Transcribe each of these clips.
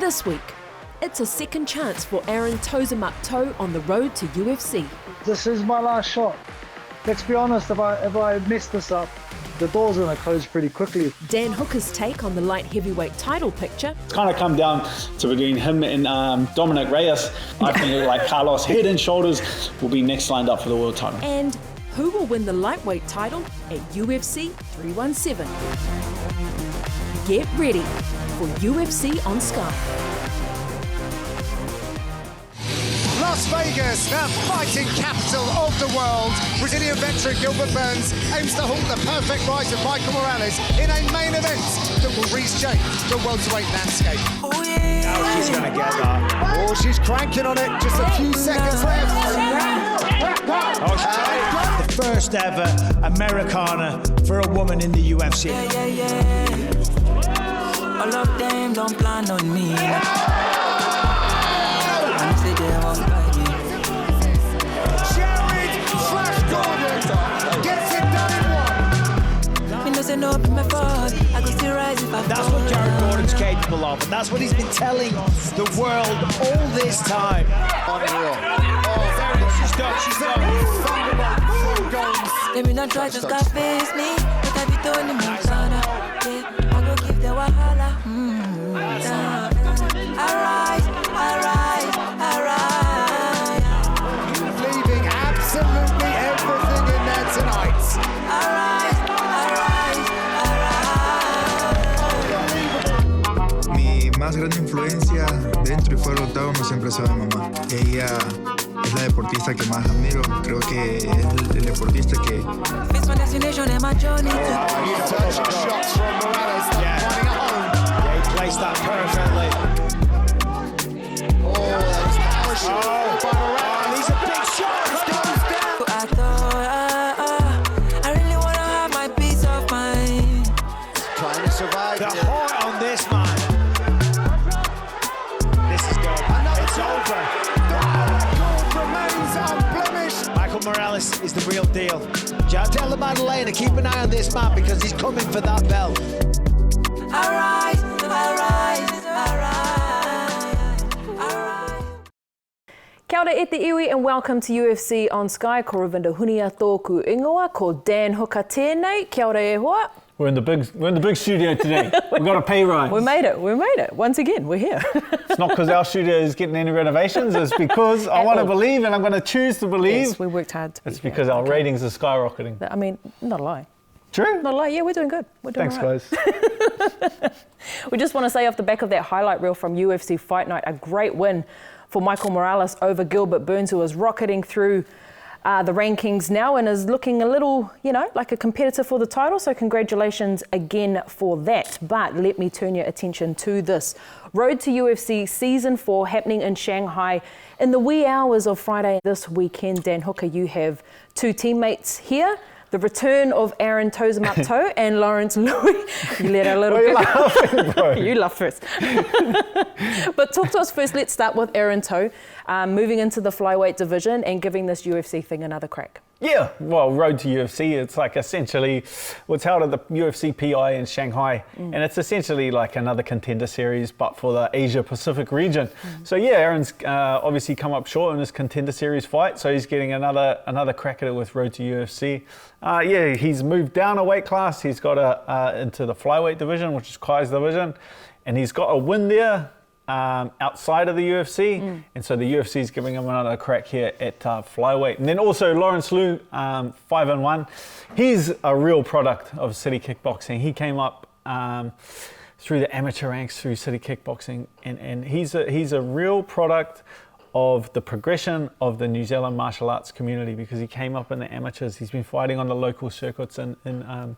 This week, it's a second chance for Tauzemup on the road to UFC. This is my last shot. Let's be honest, if I mess this up, the door's going to close pretty quickly. Dan Hooker's take on the light heavyweight title picture. It's kind of come down to between him and Dominic Reyes. I think like Carlos head and shoulders will be next lined up for the world title. And who will win the lightweight title at UFC 317? Get ready for UFC on Sky. Las Vegas, the fighting capital of the world. Brazilian veteran Gilbert Burns aims to halt the perfect rise of Michael Morales in a main event that will reshape the welterweight landscape. Oh, yeah. Now she's going to get that. Oh, she's cranking on it. Just a few seconds left. The first ever Americana for a woman in the UFC. All of them don't plan on me. That's what Jared Gordon's capable of, and that's what he's been telling the world all this time. Unreal. She's done. Let me not try to stop face me, but I be doing the Montana. Yeah, I go give the wahala. Alright. Leaving absolutely everything in there tonight. Mi más grande influencia dentro y fuera del octágono siempre ha sido mi mamá. Ella es la deportista que más admiro. Creo que es el deportista que... It's my destination and my journey. Shots from Morales, finding a home. Yeah, he placed that perfectly. That's power shot by Morales. He's a big shot. It goes down. I thought I really want to have my peace of mind. Trying to survive. The heart on this man. This is good. It's over. The record remains unblemished. Michael Morales is the real deal. Tell the Madalena, keep an eye on this man because he's coming for that belt. Alright. Kia ora e te iwi and welcome to UFC on Sky. Ko Ravinda Hunia tōku ingoa, ko Dan Hooker tēnei. Kia ora e hoa. We're in the big studio today. We've got a pay rise. We made it. Once again, we're here. It's not because our studio is getting any renovations. It's because I want to believe, and I'm going to choose to believe. Yes, we worked hard to It's because our ratings are skyrocketing. I mean, not a lie. True. Not a lie. Yeah, we're doing good. We're doing Thanks, all right. guys. We just want to say off the back of that highlight reel from UFC Fight Night, a great win for Michael Morales over Gilbert Burns, who is rocketing through the rankings now and is looking a little, like a competitor for the title. So congratulations again for that. But let me turn your attention to this. Road to UFC Season 4 happening in Shanghai in the wee hours of Friday this weekend. Dan Hooker, you have two teammates here. The return of Tauzemup and Lawrence Lui. You let out a little bit. Laughing, bro? You laugh first. But talk to us first. Let's start with Tau, moving into the flyweight division and giving this UFC thing another crack. Yeah, well, Road to UFC, it's like essentially what's held at the UFC PI in Shanghai. And it's essentially like another contender series, but for the Asia Pacific region. So yeah, Aaron's obviously come up short in his contender series fight. So he's getting another crack at it with Road to UFC. He's moved down a weight class. He's got into the flyweight division, which is Kai's division. And he's got a win there. Outside of the UFC, and so the UFC is giving him another crack here at flyweight. And then also Lawrence Lui, 5-1. He's a real product of City Kickboxing. He came up through the amateur ranks through City Kickboxing, and he's a real product of the progression of the New Zealand martial arts community because he came up in the amateurs. He's been fighting on the local circuits in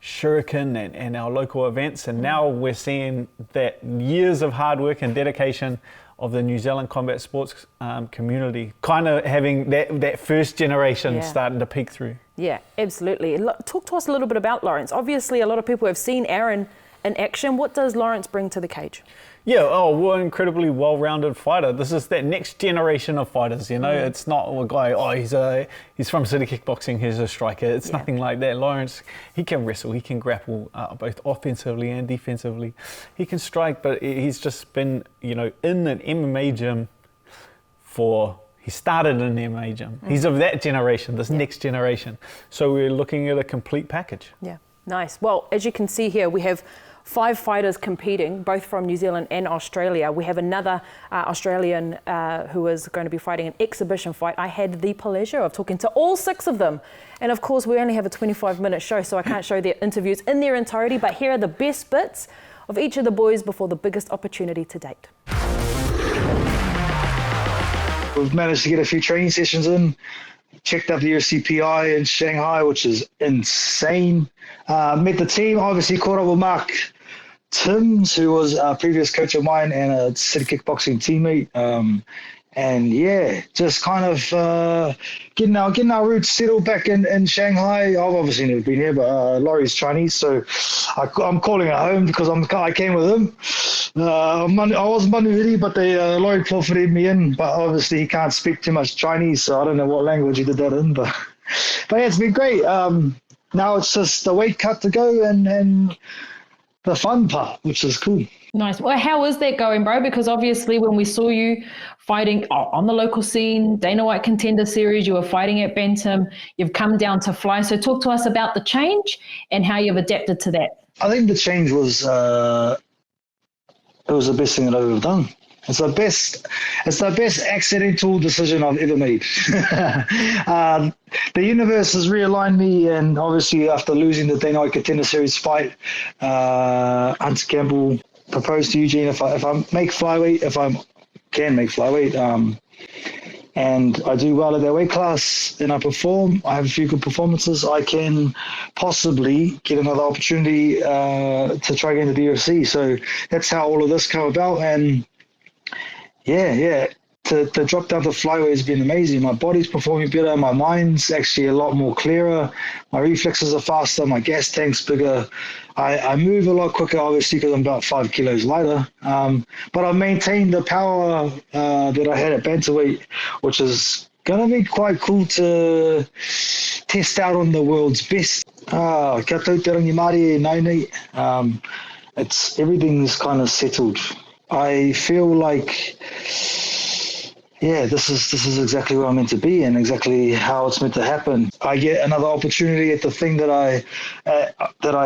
Shuriken and our local events, and now we're seeing that years of hard work and dedication of the New Zealand combat sports community kind of having that first generation starting to peek through. Yeah, absolutely. Talk to us a little bit about Lawrence. Obviously, a lot of people have seen Aaron in action. What does Lawrence bring to the cage? Yeah, we're an incredibly well-rounded fighter. This is that next generation of fighters, you know. It's not a guy, he's from City Kickboxing, he's a striker. It's nothing like that. Lawrence, he can wrestle, he can grapple, both offensively and defensively. He can strike, but he's just been, you know, in an MMA gym he started in an MMA gym. He's of that generation, this next generation. So we're looking at a complete package. Yeah, nice. Well, as you can see here, we have 5 fighters competing, both from New Zealand and Australia. We have another Australian who is going to be fighting an exhibition fight. I had the pleasure of talking to all 6 of them. And of course, we only have a 25-minute show, so I can't show their interviews in their entirety, but here are the best bits of each of the boys before the biggest opportunity to date. We've managed to get a few training sessions in. Checked out the UFC PI in Shanghai, which is insane. Met the team, obviously caught up with Mark Timms, who was a previous coach of mine and a City Kickboxing teammate. And yeah, just kind of getting our roots settled back in Shanghai. I've obviously never been here, but Laurie's Chinese, so I'm calling it home because I came with him. I was Manuhiri, but Laurie fitted me in, but obviously he can't speak too much Chinese, so I don't know what language he did that in, but yeah, it's been great. Now it's just the weight cut to go and the fun part, which is cool. Nice. Well, how is that going, bro? Because obviously when we saw you fighting on the local scene, Dana White Contender Series, you were fighting at Bantam, you've come down to fly. So talk to us about the change and how you've adapted to that. I think the change was it was the best thing that I've ever done. It's the best accidental decision I've ever made. The universe has realigned me, and obviously after losing the Dana White Contender Series fight, Hunter Campbell proposed to Eugene if I make flyweight, if I can make flyweight, and I do well at that weight class and I perform, I have a few good performances, I can possibly get another opportunity to try get into the UFC. So that's how all of this came about. And yeah, to drop down to flyweight has been amazing. My body's performing better, my mind's actually a lot more clearer, my reflexes are faster, my gas tank's bigger. I move a lot quicker, obviously, because I'm about 5 kilos lighter. But I've maintained the power that I had at bantamweight, which is going to be quite cool to test out on the world's best. Kia tau te rangi Māori e nai nei. It's everything's kind of settled. I feel like, yeah, this is exactly where I'm meant to be and exactly how it's meant to happen. I get another opportunity at the thing that I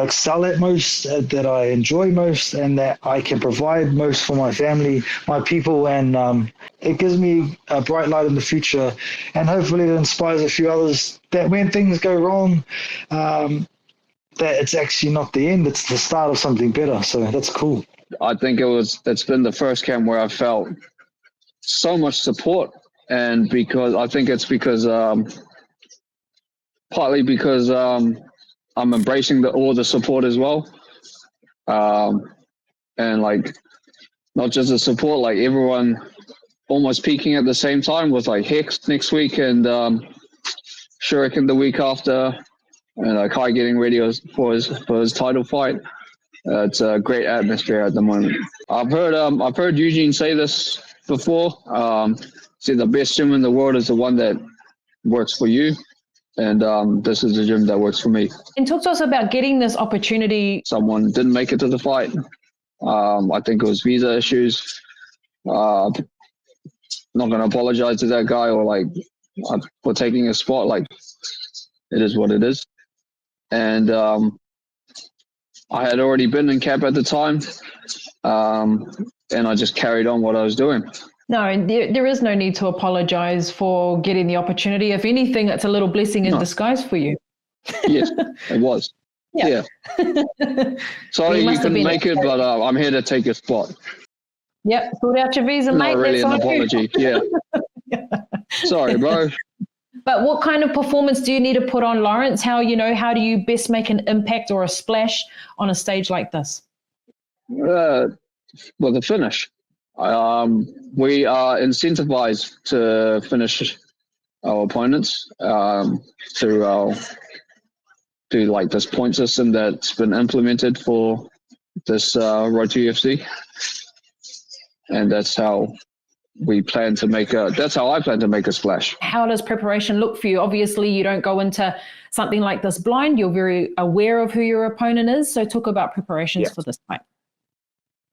excel at most, that I enjoy most, and that I can provide most for my family, my people, and it gives me a bright light in the future, and hopefully it inspires a few others that when things go wrong, that it's actually not the end, it's the start of something better. So that's cool. I think it's been the first camp where I felt so much support, and partly because I'm embracing all the support as well, and like not just the support, like everyone almost peaking at the same time with like Hex next week and Shuriken the week after, and like Kai getting ready for his title fight. It's a great atmosphere at the moment. I've heard Eugene say this before. Say the best gym in the world is the one that works for you, and this is the gym that works for me. And talk to us about getting this opportunity. Someone didn't make it to the fight. I think it was visa issues. Not going to apologize to that guy or for taking a spot. Like, it is what it is. And I had already been in camp at the time, and I just carried on what I was doing. No, there is no need to apologize for getting the opportunity. If anything, it's a little blessing in disguise for you. Yes, it was. Yeah. Sorry you couldn't make it, but I'm here to take your spot. Yep, sort out your visa, mate. Not really an apology, yeah. Sorry, bro. But what kind of performance do you need to put on, Lawrence? How do you best make an impact or a splash on a stage like this? Well, the finish. We are incentivized to finish our opponents through this point system that's been implemented for this road to UFC, and that's how I plan to make a splash. How does preparation look for you? Obviously, you don't go into something like this blind. You're very aware of who your opponent is. So talk about preparations for this fight.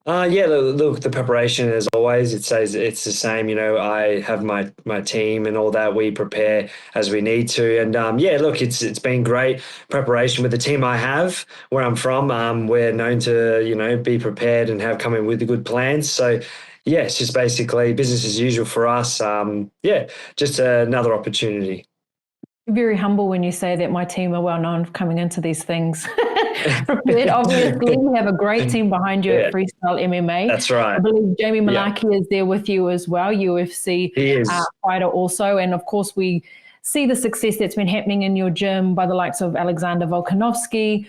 Look, the preparation, as always, it's the same. I have my team and all that. We prepare as we need to. And, look, it's been great preparation with the team I have where I'm from. We're known to, be prepared and have come in with the good plans. So, yeah, it's just basically business as usual for us. Just another opportunity. Very humble when you say that my team are well known for coming into these things prepared. Obviously, we have a great team behind you at Freestyle MMA. That's right. I believe Jamie Malaki is there with you as well, UFC fighter also. And of course, we see the success that's been happening in your gym by the likes of Alexander Volkanovski,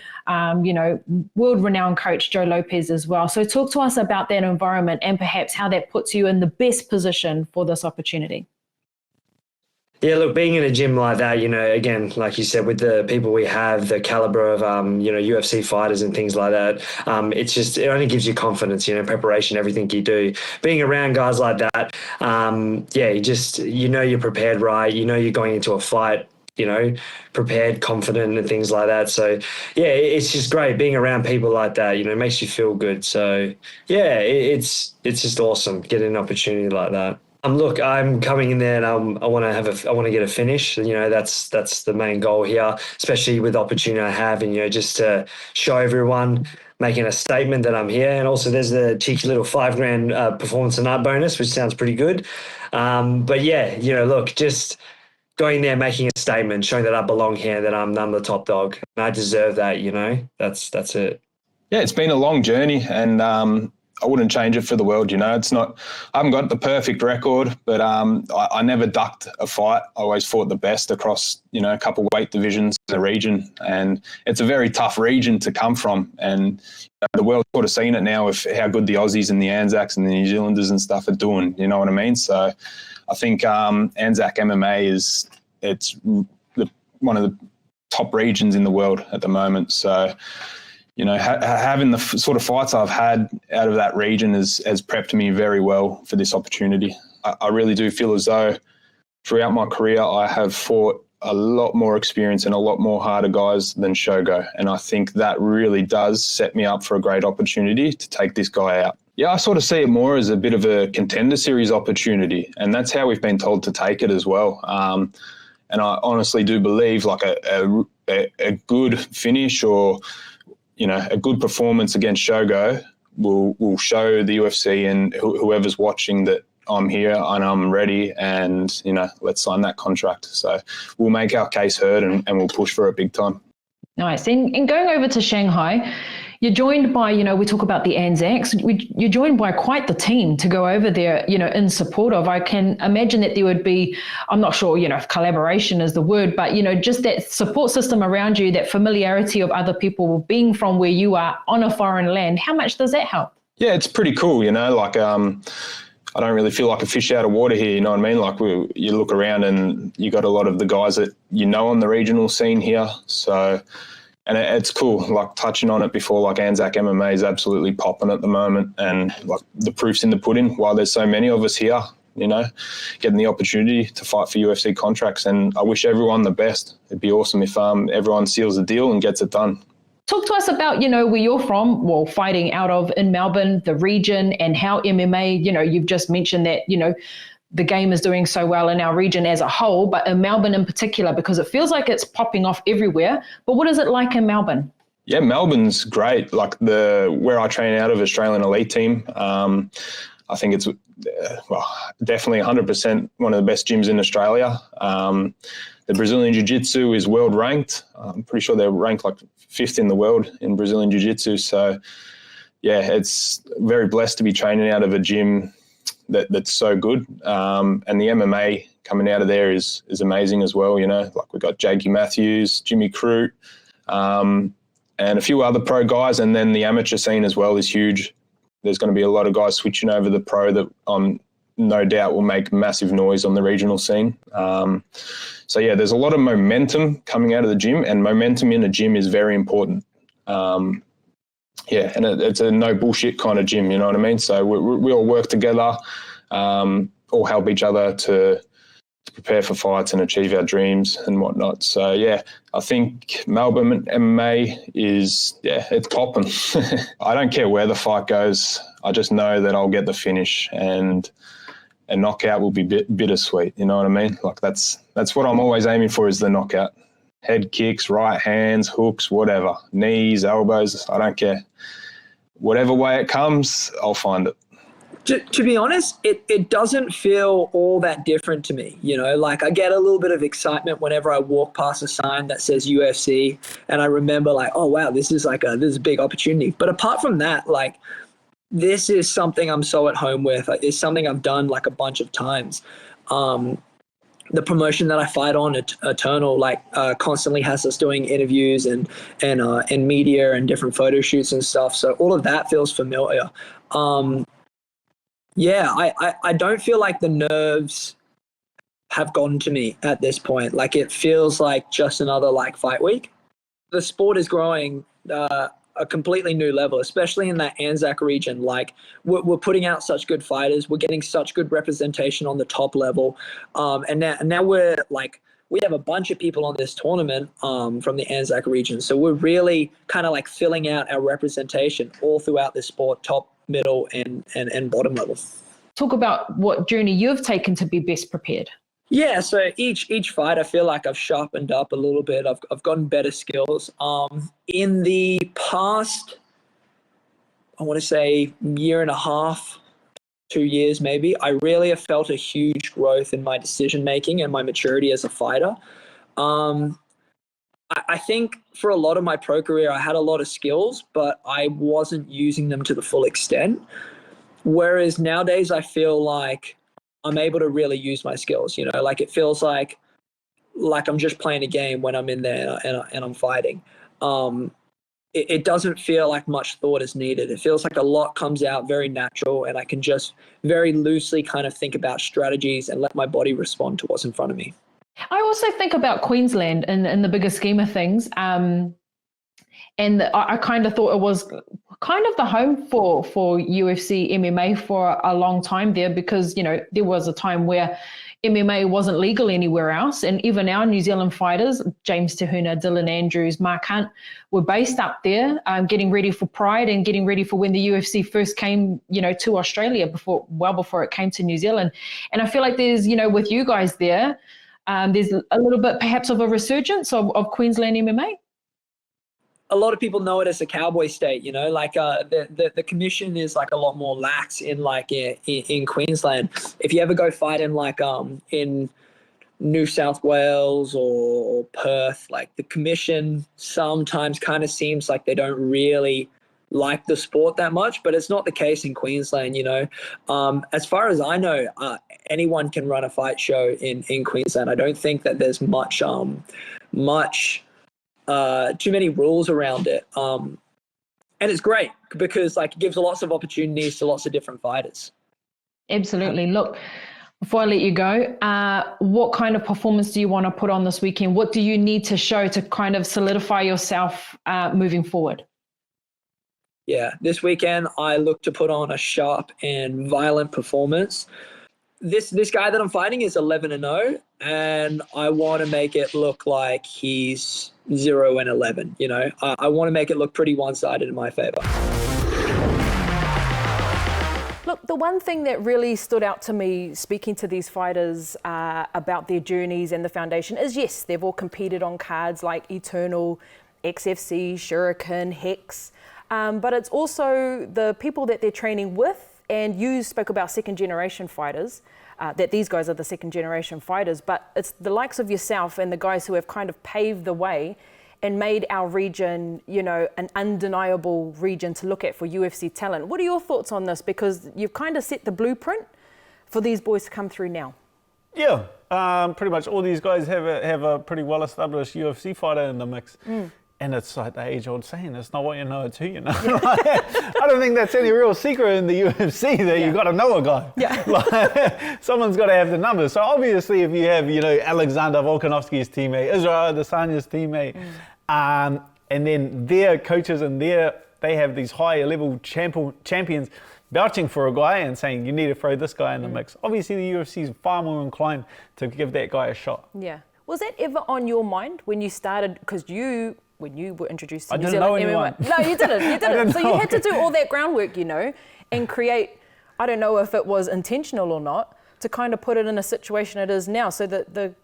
world-renowned coach Joe Lopez as well. So talk to us about that environment and perhaps how that puts you in the best position for this opportunity. Yeah, look, being in a gym like that, again, like you said, with the people we have, the caliber of, UFC fighters and things like that, it only gives you confidence, preparation, everything you do. Being around guys like that, you're prepared, right? You're going into a fight, prepared, confident and things like that. So, yeah, it's just great being around people like that, makes you feel good. So, yeah, it's just awesome getting an opportunity like that. Look, I'm coming in there and I want to get a finish. That's the main goal here, especially with the opportunity I have, and just to show everyone, making a statement that I'm here. And also, there's the cheeky little $5,000 performance and art bonus, which sounds pretty good. Look, just going there, making a statement, showing that I belong here, that I'm the top dog, and I deserve that. That's it. Yeah, it's been a long journey, and I wouldn't change it for the world. It's not, I haven't got the perfect record, but I never ducked a fight. I always fought the best across, a couple of weight divisions in the region. And it's a very tough region to come from. And the world's sort of seen it now with how good the Aussies and the ANZACs and the New Zealanders and stuff are doing. You know what I mean? So I think ANZAC MMA it's one of the top regions in the world at the moment. So, having the sort of fights I've had out of that region has prepped me very well for this opportunity. I really do feel as though throughout my career I have fought a lot more experience and a lot more harder guys than Shogo. And I think that really does set me up for a great opportunity to take this guy out. Yeah, I sort of see it more as a bit of a contender series opportunity. And that's how we've been told to take it as well. And I honestly do believe like a good finish or a good performance against Shogo will show the UFC and whoever's watching that I'm here and I'm ready and, let's sign that contract. So we'll make our case heard and we'll push for it big time. Nice. And going over to Shanghai, you're joined by, we talk about the ANZACs, you're joined by quite the team to go over there, in support of. I can imagine that there would be, I'm not sure, if collaboration is the word, but, just that support system around you, that familiarity of other people being from where you are on a foreign land. How much does that help? Yeah, it's pretty cool, I don't really feel like a fish out of water here, you know what I mean? Like you look around and you got a lot of the guys that on the regional scene here. So, and it's cool, like touching on it before, like ANZAC MMA is absolutely popping at the moment. And like the proof's in the pudding while there's so many of us here, getting the opportunity to fight for UFC contracts. And I wish everyone the best. It'd be awesome if everyone seals the deal and gets it done. Talk to us about, where you're from, fighting out of in Melbourne, the region, and how MMA, you've just mentioned that, the game is doing so well in our region as a whole, but in Melbourne in particular, because it feels like it's popping off everywhere. But what is it like in Melbourne? Yeah, Melbourne's great. Like where I train out of, Australian Elite Team, I think it's definitely 100% one of the best gyms in Australia. The Brazilian Jiu-Jitsu is world ranked. I'm pretty sure they're ranked like 5th in the world in Brazilian Jiu-Jitsu. So, yeah, it's very blessed to be training out of a gym that's so good. And the MMA coming out of there is amazing as well. Like we've got Jakey Matthews, Jimmy Crute, and a few other pro guys. And then the amateur scene as well is huge. There's going to be a lot of guys switching over the pro that no doubt will make massive noise on the regional scene. So, yeah, there's a lot of momentum coming out of the gym, and momentum in a gym is very important. yeah, and it's a no bullshit kind of gym, you know what I mean? So we all work together, all help each other to prepare for fights and achieve our dreams and whatnot. So, yeah, I think Melbourne MMA is, it's popping. I don't care where the fight goes. I just know that I'll get the finish, and a knockout will be bittersweet, you know what I mean? Like that's what I'm always aiming for, is the knockout. Head kicks, right hands, hooks, whatever, knees, elbows, I don't care. Whatever way it comes, I'll find it. To be honest, it doesn't feel all that different to me. You know, like I get a little bit of excitement whenever I walk past a sign that says UFC, and I remember like, oh wow, this is a big opportunity. But apart from that, like this is something I'm so at home with. Like, it's something I've done like a bunch of times. The promotion that I fight on, Eternal, constantly has us doing interviews and media and different photo shoots and stuff. So all of that feels familiar. Yeah, I don't feel like the nerves have gotten to me at this point. Like it feels like just another fight week. The sport is growing a completely new level, especially in that ANZAC region. Like we're putting out such good fighters. We're getting such good representation on the top level. And now we're we have a bunch of people on this tournament from the ANZAC region. So we're really kind of filling out our representation all throughout the sport, top, middle, and bottom level. Talk about what journey you've taken to be best prepared. Yeah, so each fight I feel like I've sharpened up a little bit. I've gotten better skills. In the past, I want to say year and a half, 2 years maybe, I really have felt a huge growth in my decision making and my maturity as a fighter. I think for a lot of my pro career, I had a lot of skills, but I wasn't using them to the full extent. Whereas nowadays, I feel like I'm able to really use my skills. You know, like it feels like I'm just playing a game when I'm in there and I'm fighting. It doesn't feel like much thought is needed. It feels like a lot comes out very natural, and I can just very loosely kind of think about strategies and let my body respond to what's in front of me. I also think about Queensland in the bigger scheme of things. And I kind of thought it was kind of the home for UFC MMA for a long time there, because, you know, there was a time where MMA wasn't legal anywhere else. And even our New Zealand fighters, James Tahuna, Dylan Andrews, Mark Hunt, were based up there, getting ready for Pride and getting ready for when the UFC first came, you know, to Australia well before it came to New Zealand. And I feel like there's, you know, with you guys there, there's a little bit perhaps of a resurgence of Queensland MMA. A lot of people know it as a cowboy state, you know, the commission is a lot more lax in Queensland. If you ever go fight in New South Wales or Perth, the commission sometimes kind of seems like they don't really like the sport that much, but it's not the case in Queensland, you know. As far as I know, anyone can run a fight show in Queensland. I don't think that there's too many rules around it. And it's great because it gives lots of opportunities to lots of different fighters. Absolutely. Look, before I let you go, what kind of performance do you want to put on this weekend? What do you need to show to kind of solidify yourself moving forward? Yeah, this weekend I look to put on a sharp and violent performance. This guy that I'm fighting is 11-0, and I want to make it look like he's 0-11. You know, I want to make it look pretty one-sided in my favor. Look, the one thing that really stood out to me speaking to these fighters about their journeys and the foundation is, yes, they've all competed on cards like Eternal, XFC, Shuriken, Hex, but it's also the people that they're training with. And you spoke about second-generation fighters, that these guys are the second-generation fighters, but it's the likes of yourself and the guys who have kind of paved the way and made our region, you know, an undeniable region to look at for UFC talent. What are your thoughts on this? Because you've kind of set the blueprint for these boys to come through now. Yeah, pretty much all these guys have a pretty well-established UFC fighter in the mix. And it's like the age-old saying, it's not what you know, it's who you know. I don't think that's any real secret in the UFC that you've got to know a guy. Yeah. Someone's got to have the numbers. So obviously if you have, you know, Alexander Volkanovski's teammate, Israel Adesanya's teammate, and then their coaches and their they have these higher level champions vouching for a guy and saying you need to throw this guy in the mix. Obviously, the UFC is far more inclined to give that guy a shot. Yeah. Was that ever on your mind when you started? Because when you were introduced to New Zealand MMA. I didn't know anyone. No, you didn't. You didn't. So you know. had to do all that groundwork, and create, I don't know if it was intentional or not, to kind of put it in a situation it is now. So that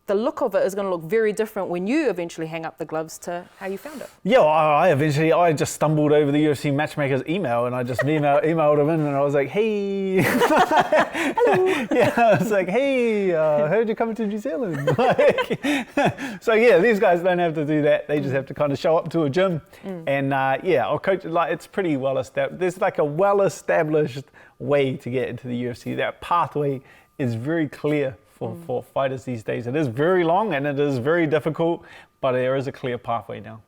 the look of it is going to look very different when you eventually hang up the gloves to how you found it. Yeah, I just stumbled over the UFC matchmaker's email and I just emailed him in and I was like, hey. Hello. Yeah, I was like, hey, heard you're coming to New Zealand. So yeah, these guys don't have to do that. They just have to kind of show up to a gym and I'll coach. Like, it's pretty well established. There's like a well-established way to get into the UFC. That pathway is very clear for fighters these days. It is very long and it is very difficult, but there is a clear pathway now.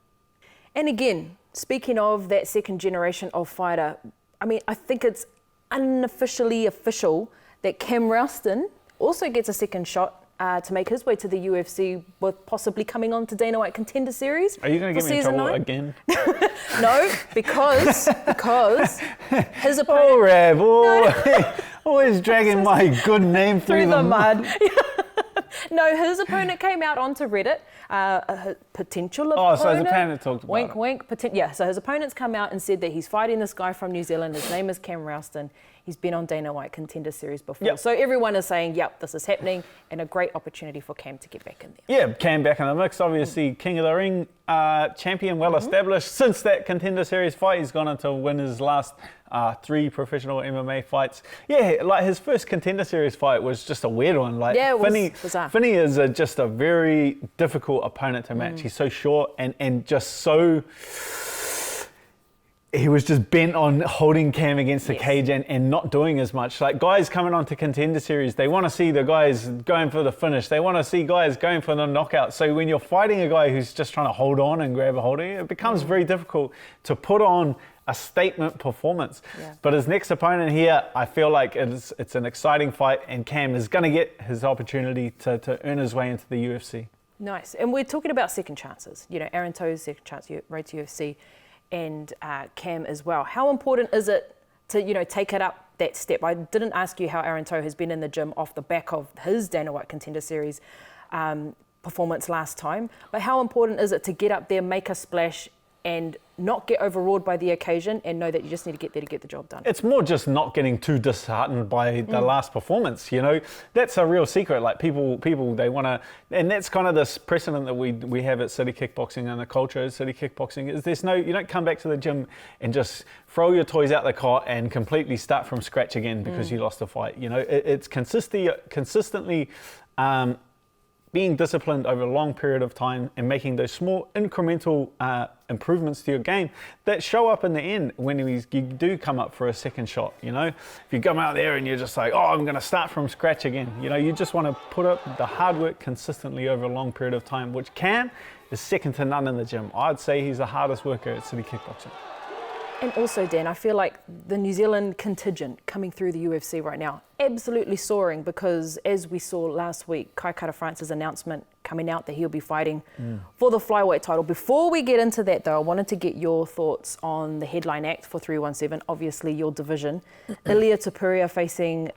And again, speaking of that second generation of fighter, I mean, I think it's unofficially official that Cam Ralston also gets a second shot to make his way to the UFC, with possibly coming on to Dana White Contender Series. Are you going to get me in trouble again? No, because his opponent... Oh, Rav, always dragging my good name through the mud. No, his opponent came out onto Reddit, a potential opponent. Oh, so his opponent talked about wink, it. wink. Yeah, so his opponent's come out and said that he's fighting this guy from New Zealand. His name is Cam Ralston. He's been on Dana White Contender Series before. Yep. So everyone is saying, yep, this is happening, and a great opportunity for Cam to get back in there. Yeah, Cam back in the mix. Obviously, King of the Ring champion, well established. Since that Contender Series fight, he's gone on to win his last 3 professional MMA fights. Yeah, like his first Contender Series fight was just a weird one. Like, yeah, it was bizarre. Finney is just a very difficult opponent to match. He's so short and just so... He was just bent on holding Cam against the cage and not doing as much. Like, guys coming on to Contender Series, they want to see the guys going for the finish. They want to see guys going for the knockout. So when you're fighting a guy who's just trying to hold on and grab a hold of you, it becomes very difficult to put on a statement performance. Yeah. But his next opponent here, I feel like it's an exciting fight, and Cam is going to get his opportunity to earn his way into the UFC. Nice. And we're talking about second chances. Aaron Toe's second chance, road to UFC, and Cam as well. How important is it to, take it up that step? I didn't ask you how Aaron Toe has been in the gym off the back of his Dana White Contender Series performance last time, but how important is it to get up there, make a splash, and not get overawed by the occasion and know that you just need to get there to get the job done? It's more just not getting too disheartened by the last performance, That's a real secret. Like, people they want to, and that's kind of this precedent that we have at City Kickboxing, and the culture at City Kickboxing is you don't come back to the gym and just throw your toys out the cot and completely start from scratch again because you lost a fight. It's consistently being disciplined over a long period of time and making those small incremental improvements to your game that show up in the end when you do come up for a second shot. If you come out there and you're just like, I'm going to start from scratch again, you just want to put up the hard work consistently over a long period of time, which Cam is second to none in the gym. I'd say he's the hardest worker at City Kickboxing. And also, Dan, I feel like the New Zealand contingent coming through the UFC right now, absolutely soaring, because as we saw last week, Kai Kara-France's announcement coming out that he'll be fighting for the flyweight title. Before we get into that, though, I wanted to get your thoughts on the headline act for 317, obviously your division. Ilia Topuria facing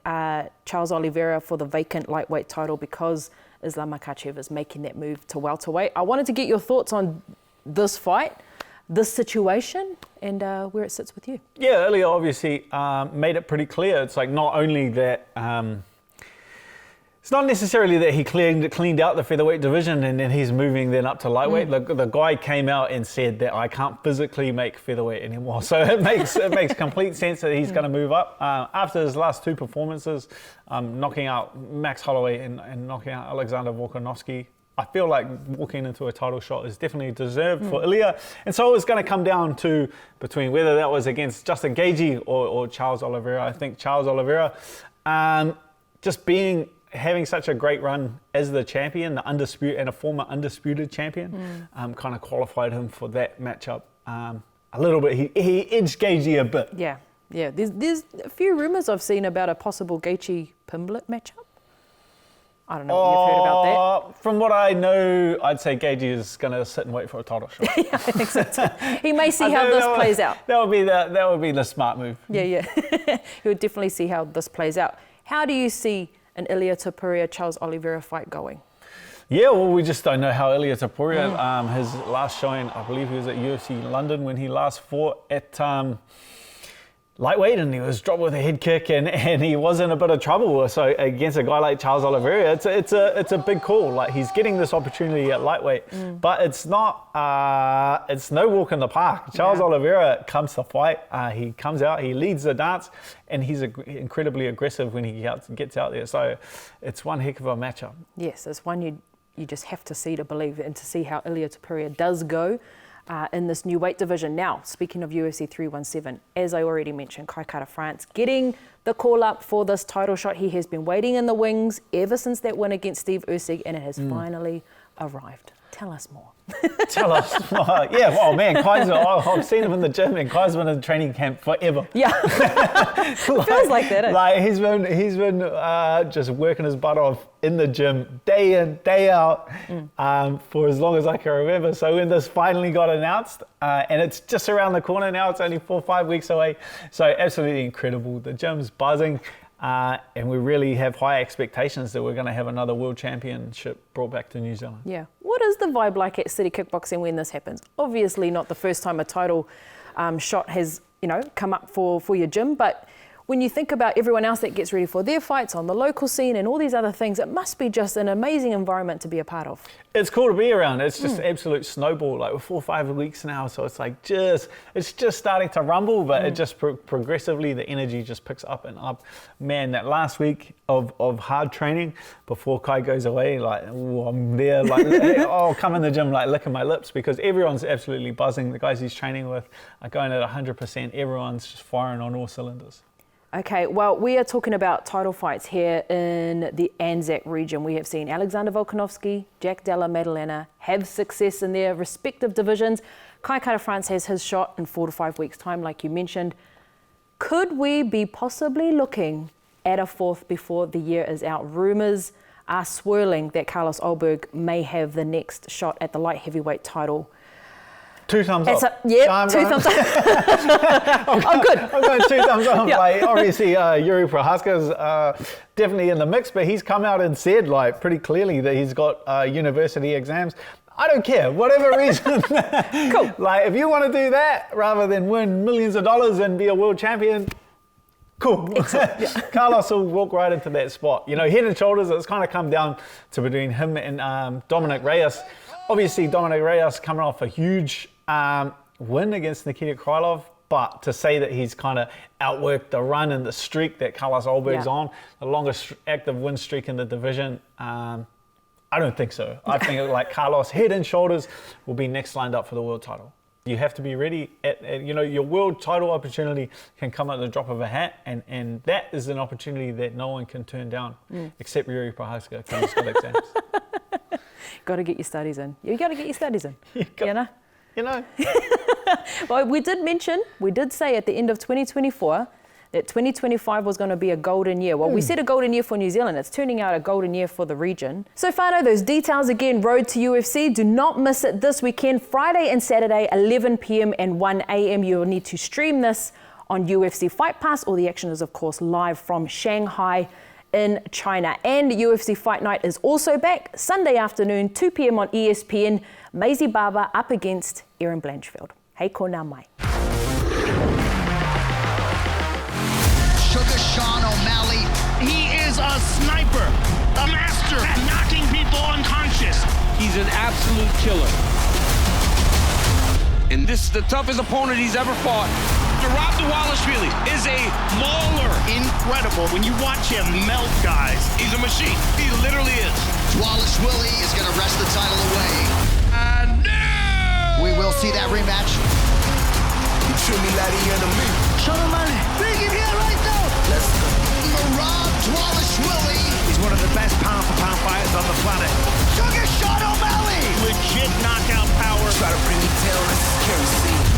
Charles Oliveira for the vacant lightweight title because Islam Makhachev is making that move to welterweight. I wanted to get your thoughts on this fight, this situation, and where it sits with you. Yeah, Ilia obviously made it pretty clear. It's like not only that, it's not necessarily that he cleaned out the featherweight division and then he's moving then up to lightweight. The guy came out and said that I can't physically make featherweight anymore. So it makes complete sense that he's going to move up. After his last 2 performances, knocking out Max Holloway and knocking out Alexander Volkanovski, I feel like walking into a title shot is definitely deserved for Ilia. And so it was going to come down to between whether that was against Justin Gaethje or Charles Oliveira. I think Charles Oliveira, having such a great run as the champion, the undisputed and a former undisputed champion, kind of qualified him for that matchup a little bit. He edged Gaethje a bit. Yeah. There's a few rumours I've seen about a possible Gaethje-Pimblett matchup. I don't know what you've heard about that. From what I know, I'd say Gagey is going to sit and wait for a title shot. Yeah, I think so too. He may see how this plays out. That would be the smart move. Yeah. He would definitely see how this plays out. How do you see an Ilia Topuria Charles Oliveira fight going? Yeah, well, we just don't know how Ilia Topuria, his last showing, I believe he was at UFC London when he last fought at lightweight, and he was dropped with a head kick, and he was in a bit of trouble. So against a guy like Charles Oliveira, it's a big call. Like, he's getting this opportunity at lightweight, but it's not. It's no walk in the park. Charles Oliveira comes to fight. He comes out, he leads the dance, and he's incredibly aggressive when he gets out there. So it's one heck of a matchup. Yes, it's one you just have to see to believe, and to see how Ilia Topuria does go in this new weight division. Now, speaking of UFC 317, as I already mentioned, Kai Kara-France getting the call up for this title shot. He has been waiting in the wings ever since that win against Steve Usyk, and it has finally arrived. Tell us more. Tell us more. Yeah, well, man, Kai's, I've seen him in the gym, and Kai's been in training camp forever. Yeah, it feels like that. Like, he's been just working his butt off in the gym, day in, day out, for as long as I can remember. So when this finally got announced, and it's just around the corner now, it's only 4 or 5 weeks away. So absolutely incredible. The gym's buzzing. And we really have high expectations that we're going to have another world championship brought back to New Zealand. Yeah. What is the vibe like at City Kickboxing when this happens? Obviously not the first time a title shot has, come up for your gym, but when you think about everyone else that gets ready for their fights on the local scene and all these other things, it must be just an amazing environment to be a part of. It's cool to be around. It's just absolute snowball. Like, we're 4 or 5 weeks now, so it's like it's just starting to rumble, but it just progressively, the energy just picks up and up. Man, that last week of hard training before Kai goes away, like, I'm there, like, I'll come in the gym like licking my lips, because everyone's absolutely buzzing. The guys he's training with are going at 100%. Everyone's just firing on all cylinders. Okay, well, we are talking about title fights here in the ANZAC region. We have seen Alexander Volkanovski, Jack Della Maddalena have success in their respective divisions. Kai Kara-France has his shot in 4 to 5 weeks' time, like you mentioned. Could we be possibly looking at a fourth before the year is out? Rumours are swirling that Carlos Ulberg may have the next shot at the light heavyweight title. 2 thumbs up. 2 thumbs up. I'm good. I'm going 2 thumbs up. Yeah. Like, obviously, Yuri Prohaska's definitely in the mix, but he's come out and said, like, pretty clearly that he's got university exams. I don't care, whatever reason. Cool. Like, if you want to do that rather than win millions of dollars and be a world champion, cool. Yeah. Carlos will walk right into that spot. Head and shoulders, it's kind of come down to between him and Dominic Reyes. Obviously, Dominic Reyes coming off a huge win against Nikita Krylov, but to say that he's kind of outworked the run and the streak that Carlos Ulberg's on, the longest active win streak in the division, I don't think so. I think like Carlos, head and shoulders, will be next lined up for the world title. You have to be ready. Your world title opportunity can come at the drop of a hat, and that is an opportunity that no one can turn down, except Yuri Prohaska, because he's got exams. Got to get your studies in. You got to get your studies in. You know. Well, we did say at the end of 2024 that 2025 was going to be a golden year. Well, we said a golden year for New Zealand. It's turning out a golden year for the region. So, Whanau, those details again, Road to UFC. Do not miss it this weekend, Friday and Saturday, 11 p.m. and 1 a.m. You'll need to stream this on UFC Fight Pass. All the action is, of course, live from Shanghai in China. And UFC Fight Night is also back Sunday afternoon, 2 p.m. on ESPN. Maisie Barber up against Erin Blanchfield. Hei kona mai. Sugar Sean O'Malley, he is a sniper, a master at knocking people unconscious. He's an absolute killer. And this is the toughest opponent he's ever fought. Rav Dvalishvili is a mauler. Incredible when you watch him melt guys. He's a machine. He literally is. Dvalishvili is going to wrest the title away. We will see that rematch. You treat me like the enemy. Sean O'Malley, bring him here right now. Let's go. Rav Dvalishvili. He's one of the best pound-for-pound fighters on the planet. Sugar Sean O'Malley. Legit knockout power. Try to bring me down, this is KC.